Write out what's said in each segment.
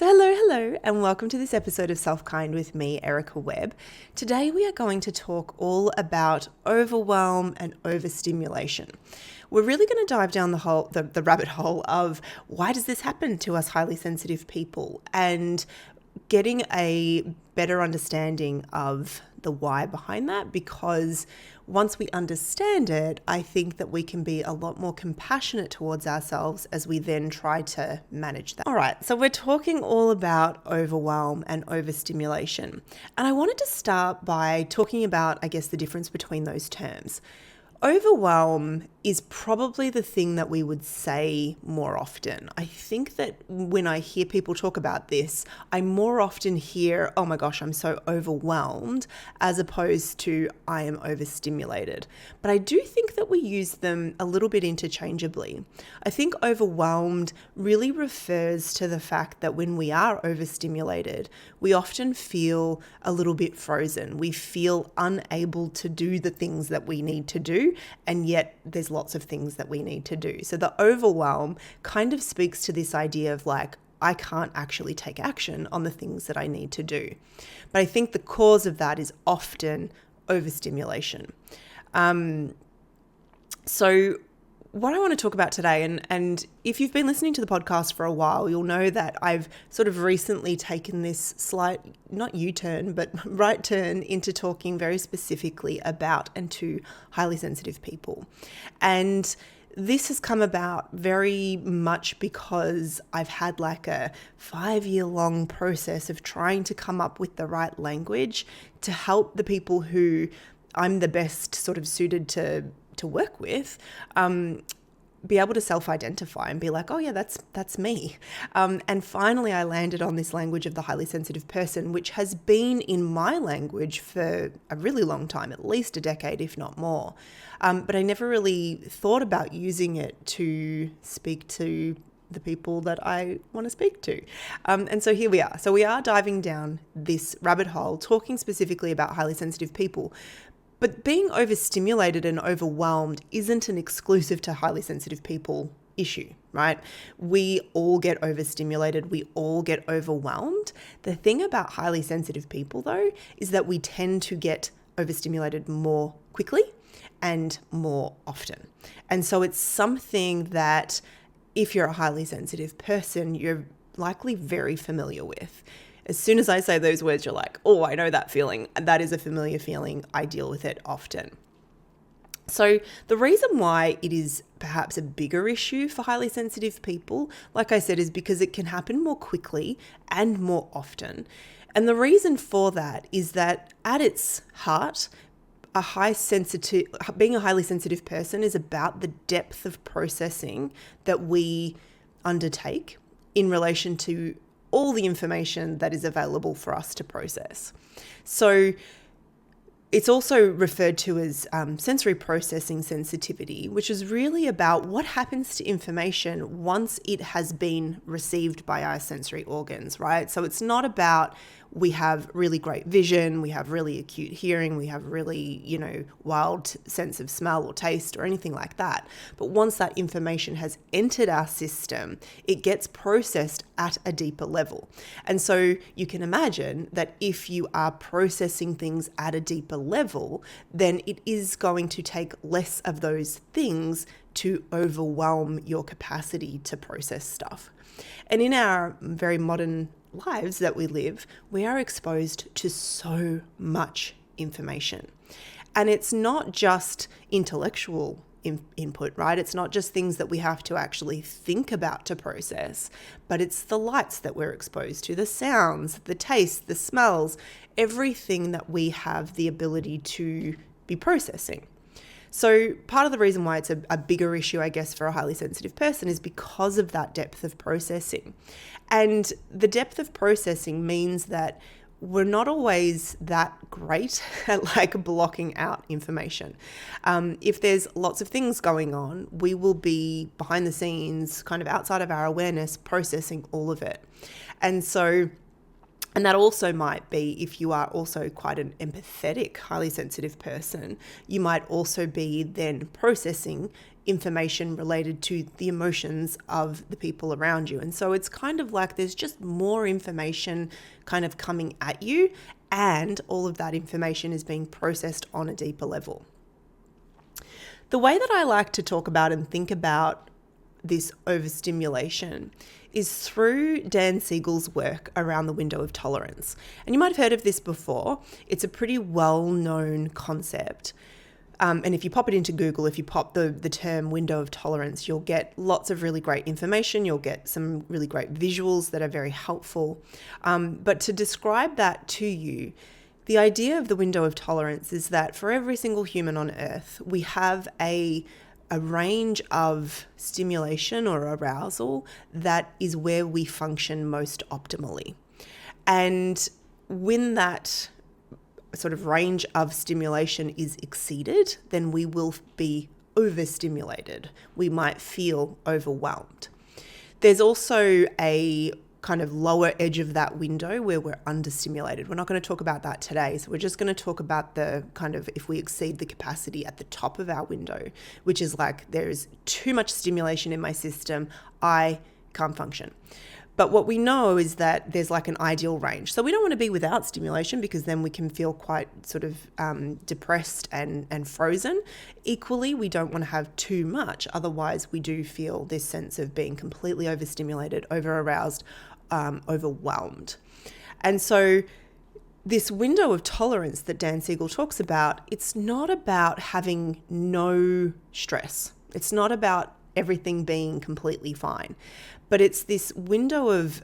So hello, and welcome to this episode of SelfKind with me, Erica Webb. Today we are going to talk all about overwhelm and overstimulation. We're really going to dive down the rabbit hole of why does this happen to us highly sensitive people, and getting a better understanding of the why behind that, because once we understand it, I think that we can be a lot more compassionate towards ourselves as we then try to manage that. All right, so we're talking all about overwhelm and overstimulation. And I wanted to start by talking about, I guess, the difference between those terms. Overwhelm is probably the thing that we would say more often. I think that when I hear people talk about this, I more often hear, oh my gosh, I'm so overwhelmed, as opposed to I am overstimulated. But I do think that we use them a little bit interchangeably. I think overwhelmed really refers to the fact that when we are overstimulated, we often feel a little bit frozen. We feel unable to do the things that we need to do, and yet there's lots of things that we need to do. So the overwhelm kind of speaks to this idea of like, I can't actually take action on the things that I need to do. But I think the cause of that is often overstimulation. So what I want to talk about today, and if you've been listening to the podcast for a while, you'll know that I've sort of recently taken this slight, not U-turn, but right turn into talking very specifically about and to highly sensitive people. And this has come about very much because I've had like a 5-year-long process of trying to come up with the right language to help the people who I'm the best sort of suited to work with, be able to self-identify and be like, oh yeah, that's me. And finally I landed on this language of the highly sensitive person, which has been in my language for a really long time, at least a decade, if not more. But I never really thought about using it to speak to the people that I want to speak to. And so here we are. So we are diving down this rabbit hole, talking specifically about highly sensitive people. But being overstimulated and overwhelmed isn't an exclusive to highly sensitive people issue, right? We all get overstimulated. We all get overwhelmed. The thing about highly sensitive people, though, is that we tend to get overstimulated more quickly and more often. And so it's something that if you're a highly sensitive person, you're likely very familiar with. As soon as I say those words, you're like, oh, I know that feeling. That is a familiar feeling. I deal with it often. So the reason why it is perhaps a bigger issue for highly sensitive people, like I said, is because it can happen more quickly and more often. And the reason for that is that at its heart, being a highly sensitive person is about the depth of processing that we undertake in relation to all the information that is available for us to process. So it's also referred to as sensory processing sensitivity, which is really about what happens to information once it has been received by our sensory organs, right? So it's not about we have really great vision, we have really acute hearing, we have really, wild sense of smell or taste or anything like that. But once that information has entered our system, it gets processed at a deeper level. And so you can imagine that if you are processing things at a deeper level, then it is going to take less of those things to overwhelm your capacity to process stuff. And in our very modern lives that we live, we are exposed to so much information. And it's not just intellectual input, right? It's not just things that we have to actually think about to process, but it's the lights that we're exposed to, the sounds, the tastes, the smells, everything that we have the ability to be processing. So part of the reason why it's a bigger issue, I guess, for a highly sensitive person is because of that depth of processing. And the depth of processing means that we're not always that great at like blocking out information. If there's lots of things going on, we will be behind the scenes, kind of outside of our awareness, processing all of it. And that also might be, if you are also quite an empathetic, highly sensitive person, you might also be then processing information related to the emotions of the people around you. And so it's kind of like there's just more information kind of coming at you, and all of that information is being processed on a deeper level. The way that I like to talk about and think about this overstimulation is through Dan Siegel's work around the window of tolerance. And you might have heard of this before. It's a pretty well-known concept. And if you pop it into Google, if you pop the term window of tolerance, you'll get lots of really great information. You'll get some really great visuals that are very helpful. But to describe that to you, the idea of the window of tolerance is that for every single human on earth, we have a range of stimulation or arousal that is where we function most optimally. And when that sort of range of stimulation is exceeded, then we will be overstimulated. We might feel overwhelmed. There's also a kind of lower edge of that window where we're understimulated. We're not going to talk about that today. So we're just going to talk about the kind of if we exceed the capacity at the top of our window, which is like there's too much stimulation in my system, I can't function. But what we know is that there's like an ideal range. So we don't want to be without stimulation because then we can feel quite sort of depressed and frozen. Equally, we don't want to have too much. Otherwise, we do feel this sense of being completely overstimulated, over-aroused, overwhelmed. And so this window of tolerance that Dan Siegel talks about, it's not about having no stress. It's not about everything being completely fine. But it's this window of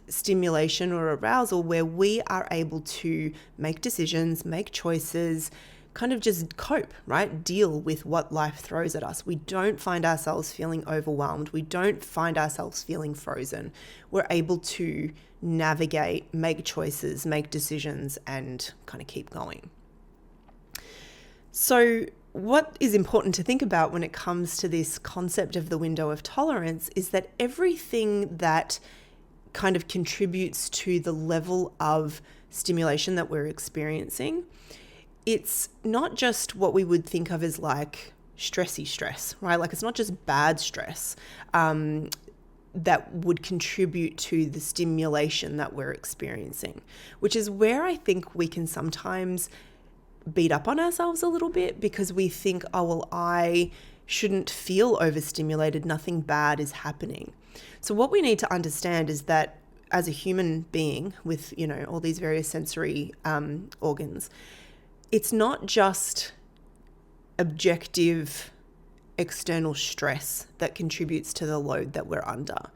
stimulation or arousal where we are able to make decisions, make choices, kind of just cope, right? Deal with what life throws at us. We don't find ourselves feeling overwhelmed. We don't find ourselves feeling frozen. We're able to navigate, make choices, make decisions, and kind of keep going. So what is important to think about when it comes to this concept of the window of tolerance is that everything that kind of contributes to the level of stimulation that we're experiencing, it's not just what we would think of as like stressy stress, right? Like it's not just bad stress that would contribute to the stimulation that we're experiencing, which is where I think we can sometimes beat up on ourselves a little bit because we think, oh, well, I shouldn't feel overstimulated. Nothing bad is happening. So what we need to understand is that as a human being with, all these various sensory organs, it's not just objective external stress that contributes to the load that we're under.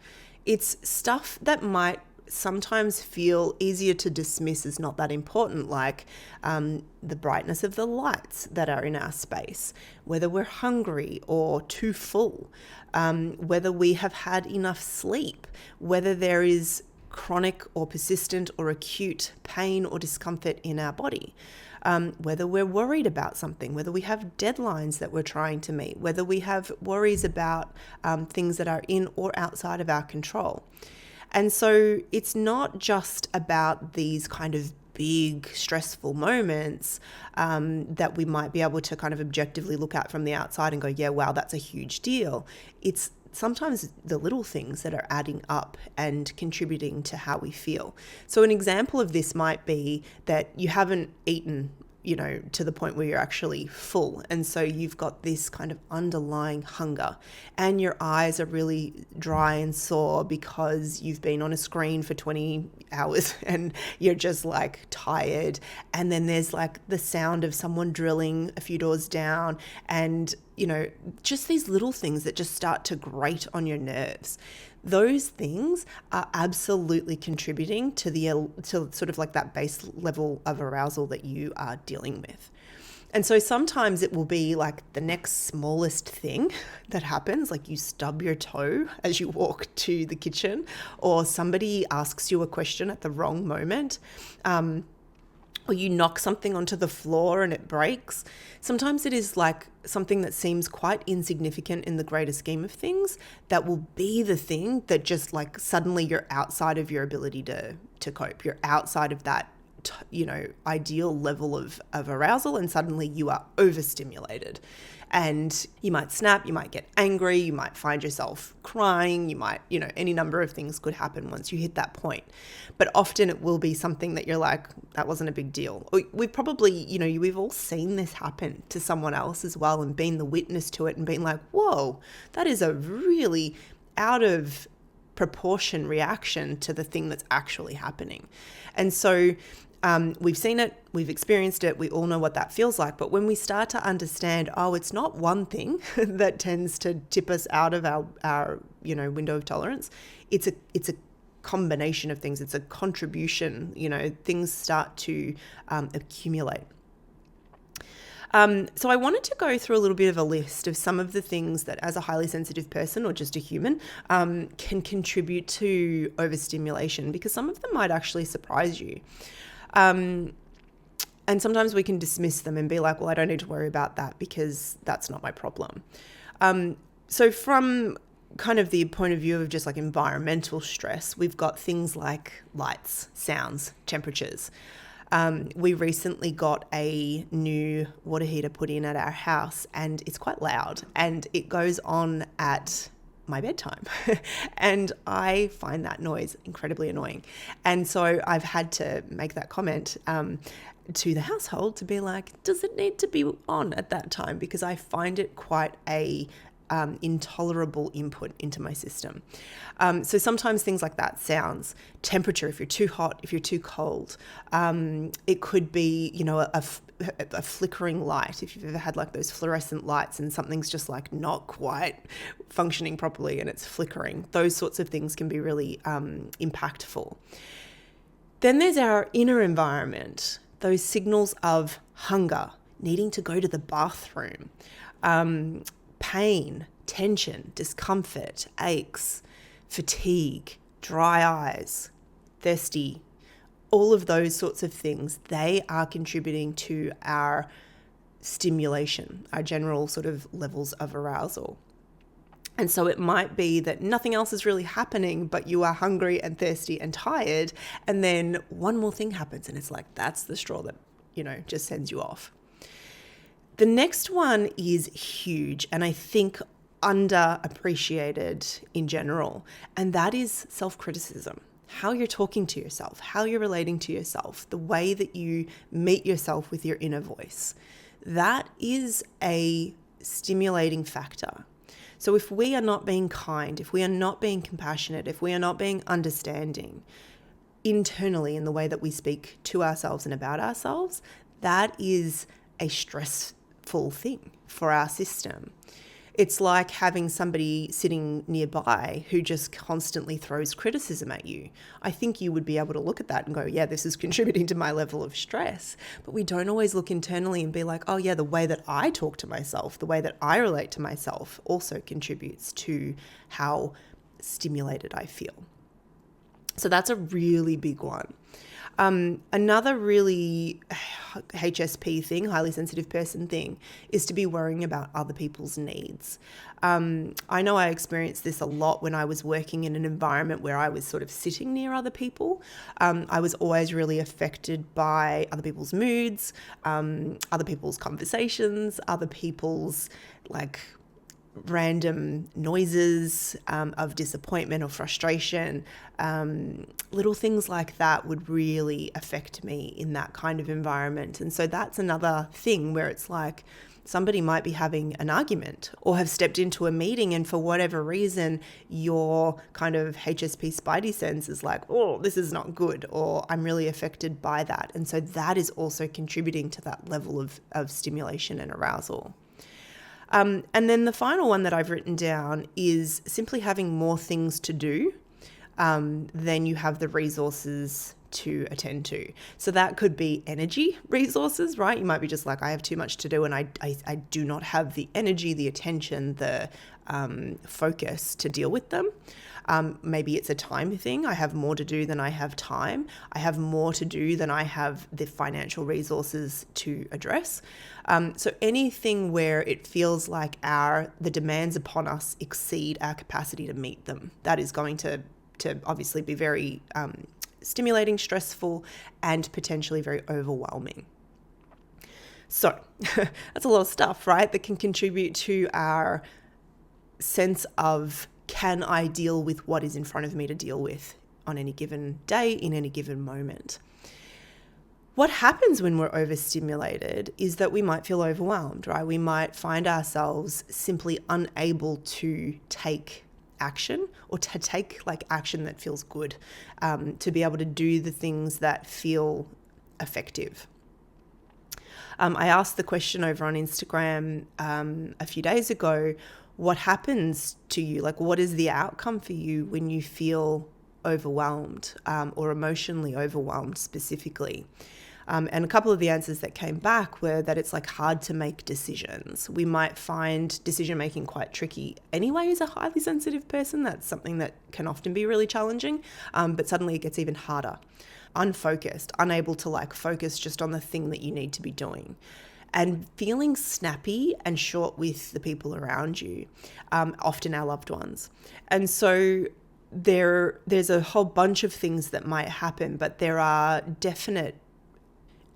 It's stuff that might sometimes feel easier to dismiss as not that important, like the brightness of the lights that are in our space, whether we're hungry or too full, whether we have had enough sleep, whether there is chronic or persistent or acute pain or discomfort in our body, whether we're worried about something, whether we have deadlines that we're trying to meet, whether we have worries about things that are in or outside of our control. And so it's not just about these kind of big stressful moments that we might be able to kind of objectively look at from the outside and go, yeah, wow, that's a huge deal. It's sometimes the little things that are adding up and contributing to how we feel. So an example of this might be that you haven't eaten to the point where you're actually full. And so you've got this kind of underlying hunger and your eyes are really dry and sore because you've been on a screen for 20 hours and you're just like tired. And then there's like the sound of someone drilling a few doors down and, just these little things that just start to grate on your nerves. Those things are absolutely contributing to sort of like that base level of arousal that you are dealing with. And so sometimes it will be like the next smallest thing that happens, like you stub your toe as you walk to the kitchen, or somebody asks you a question at the wrong moment, or you knock something onto the floor and it breaks. Sometimes it is like something that seems quite insignificant in the greater scheme of things that will be the thing that just like suddenly you're outside of your ability to cope. You're outside of that, ideal level of arousal, and suddenly you are overstimulated. And you might snap, you might get angry, you might find yourself crying, you might, any number of things could happen once you hit that point. But often it will be something that you're like, that wasn't a big deal. We've probably, we've all seen this happen to someone else as well and been the witness to it and been like, whoa, that is a really out of proportion reaction to the thing that's actually happening. And so we've seen it, we've experienced it, we all know what that feels like. But when we start to understand, it's not one thing that tends to tip us out of our window of tolerance. It's a combination of things. It's a contribution. Things start to accumulate. So I wanted to go through a little bit of a list of some of the things that, as a highly sensitive person or just a human, can contribute to overstimulation, because some of them might actually surprise you. And sometimes we can dismiss them and be like, well, I don't need to worry about that because that's not my problem. So from kind of the point of view of just like environmental stress, we've got things like lights, sounds, temperatures. We recently got a new water heater put in at our house, and it's quite loud, and it goes on at my bedtime. And I find that noise incredibly annoying. And so I've had to make that comment to the household to be like, does it need to be on at that time? Because I find it quite a intolerable input into my system. So sometimes things like that, sounds, temperature, if you're too hot, if you're too cold, it could be, a flickering light. If you've ever had like those fluorescent lights and something's just like not quite functioning properly and it's flickering, those sorts of things can be really impactful. Then there's our inner environment, those signals of hunger, needing to go to the bathroom, pain, tension, discomfort, aches, fatigue, dry eyes, thirsty, all of those sorts of things, they are contributing to our stimulation, our general sort of levels of arousal. And so it might be that nothing else is really happening, but you are hungry and thirsty and tired. And then one more thing happens and it's like, that's the straw that, just sends you off. The next one is huge, and I think underappreciated in general, and that is self-criticism. How you're talking to yourself, how you're relating to yourself, the way that you meet yourself with your inner voice. That is a stimulating factor. So if we are not being kind, if we are not being compassionate, if we are not being understanding internally in the way that we speak to ourselves and about ourselves, that is a stressful thing for our system. It's like having somebody sitting nearby who just constantly throws criticism at you. I think you would be able to look at that and go, yeah, this is contributing to my level of stress. But we don't always look internally and be like, oh yeah, the way that I talk to myself, the way that I relate to myself also contributes to how stimulated I feel. So that's a really big one. Another really HSP thing, highly sensitive person thing, is to be worrying about other people's needs. I know I experienced this a lot when I was working in an environment where I was sort of sitting near other people. I was always really affected by other people's moods, other people's conversations, other people's random noises of disappointment or frustration. Little things like that would really affect me in that kind of environment. And so that's another thing where it's like somebody might be having an argument or have stepped into a meeting, and for whatever reason, your kind of HSP spidey sense is like, oh, this is not good, or I'm really affected by that. And so that is also contributing to that level of stimulation and arousal. And then the final one that I've written down is simply having more things to do than you have the resources to attend to. So that could be energy resources, right? You might be just like, I have too much to do and I do not have the energy, the attention, the focus to deal with them. Maybe it's a time thing. I have more to do than I have time. I have more to do than I have the financial resources to address. So anything where it feels like the demands upon us exceed our capacity to meet them, that is going to obviously be very stimulating, stressful, and potentially very overwhelming. So that's a lot of stuff, right? That can contribute to our sense of, can I deal with what is in front of me to deal with on any given day, in any given moment? What happens when we're overstimulated is that we might feel overwhelmed, right? We might find ourselves simply unable to take action, or to take action that feels good, to be able to do the things that feel effective. I asked the question over on Instagram a few days ago, what happens to you? What is the outcome for you when you feel overwhelmed, or emotionally overwhelmed specifically? And a couple of the answers that came back were that it's hard to make decisions. We might find decision making quite tricky anyway as a highly sensitive person. That's something that can often be really challenging, but suddenly it gets even harder. Unfocused, unable to focus just on the thing that you need to be doing. And feeling snappy and short with the people around you, often our loved ones. And so there's a whole bunch of things that might happen, but there are definite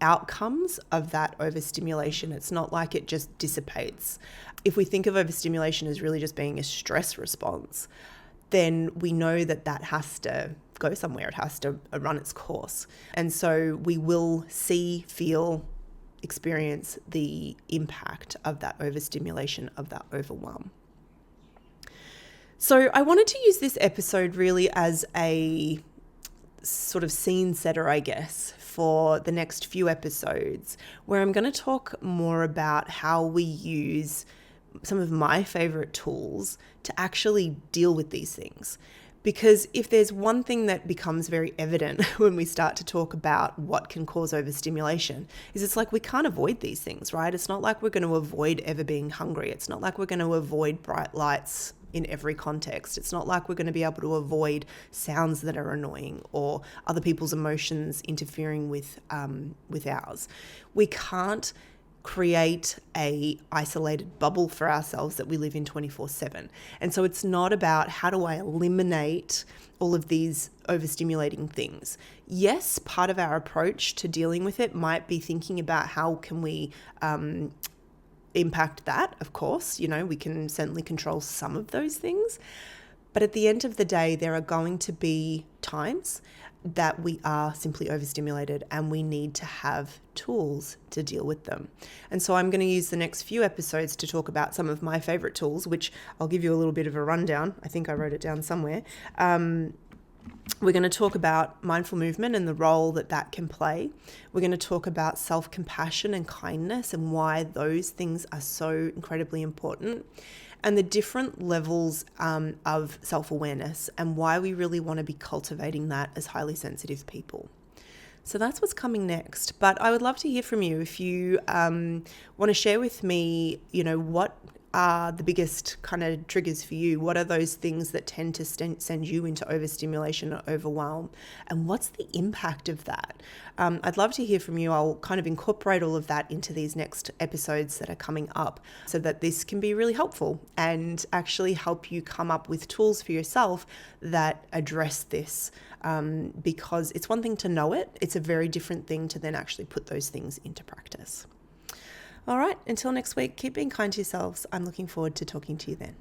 outcomes of that overstimulation. It's not like it just dissipates. If we think of overstimulation as really just being a stress response, then we know that has to go somewhere. It has to run its course. And so we will see, feel, experience the impact of that overstimulation, of that overwhelm. So I wanted to use this episode really as a sort of scene setter, I guess, for the next few episodes, where I'm going to talk more about how we use some of my favorite tools to actually deal with these things. Because if there's one thing that becomes very evident when we start to talk about what can cause overstimulation, is it's we can't avoid these things, right? It's not like we're going to avoid ever being hungry. It's not like we're going to avoid bright lights in every context. It's not like we're going to be able to avoid sounds that are annoying or other people's emotions interfering with ours. We can't create a isolated bubble for ourselves that we live in 24/7. And so it's not about how do I eliminate all of these overstimulating things. Yes, part of our approach to dealing with it might be thinking about how can we impact that. Of course, we can certainly control some of those things. But at the end of the day, there are going to be times that we are simply overstimulated and we need to have tools to deal with them. And so I'm going to use the next few episodes to talk about some of my favorite tools, which I'll give you a little bit of a rundown. I think I wrote it down somewhere. We're going to talk about mindful movement and the role that can play. We're going to talk about self-compassion and kindness and why those things are so incredibly important, and the different levels of self-awareness and why we really want to be cultivating that as highly sensitive people. So that's what's coming next. But I would love to hear from you if you want to share with me, what are the biggest kind of triggers for you? What are those things that tend to send you into overstimulation or overwhelm? And what's the impact of that? I'd love to hear from you. I'll kind of incorporate all of that into these next episodes that are coming up so that this can be really helpful and actually help you come up with tools for yourself that address this. Because it's one thing to know it. It's a very different thing to then actually put those things into practice. All right, until next week, keep being kind to yourselves. I'm looking forward to talking to you then.